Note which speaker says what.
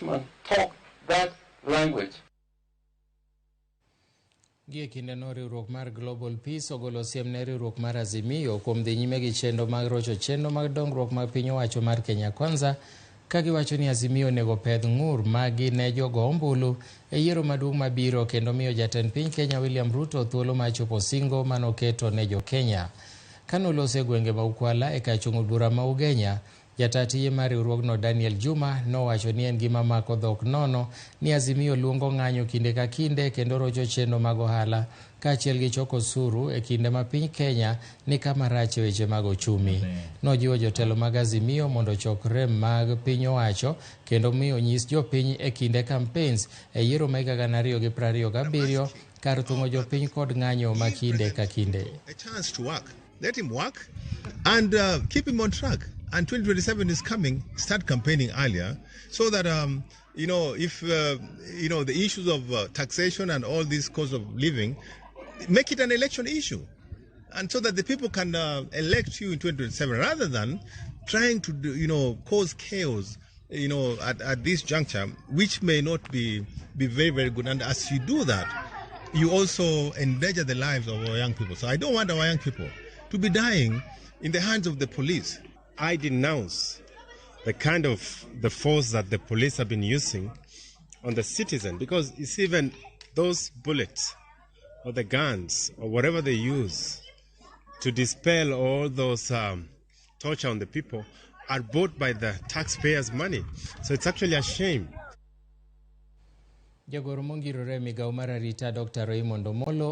Speaker 1: policemen talk that language.
Speaker 2: Gie kinde no riwruok mar Global Peace ogolo siem ne riwruok mar Azimio kuom dhi nyime gi chenro mag rocho chenro mag dongruok mag piny owacho mar Kenya Kwanza, ka giwacho ni Azimio onego pedh ng'ur magi ne jogo ombulu e yiero maduong' mabiro kendo miyo jatend piny Kenya William Ruto thuolo mar chopo singo manoketo ne jo Kenya. Kanolose e gwenge ma Ukwala e kar chung' bura ma Ugenya, jatatiye mar riwruogno Daniel Juma nowacho ni en gima mako dhok nono ni Azimio luongo ng'anyo kinde ka kinde kendo rocho chenro mag ohala kaachiel gi choko osuru e kinde ma piny Kenya ni kama rach e weche mag ochumi. Nojiwo jotelo mag Azimio mondo chok rem mag piny owacho kendo miyo nyis jopiny e kinde campaigns e yiero ma 2027 kar thung'o jopiny kod ng'anyo ma kinde ka kinde.
Speaker 3: A chance to work. Let him work and keep him on track. And 2027 is coming. Start campaigning earlier so that, if, the issues of taxation and all these costs of living, make it an election issue. And so that the people can elect you in 2027 rather than trying to, cause chaos, at this juncture, which may not be very, very good. And as you do that, you also endanger the lives of our young people. So I don't want our young people to be dying in the hands of the police.
Speaker 4: I denounce the force that the police have been using on the citizen, because it's even those bullets or the guns or whatever they use to dispel all those torture on the people are bought by the taxpayers' money. So it's actually a shame.
Speaker 2: Jagoro mongirore Migago mar arita Dr. Raymond Omolo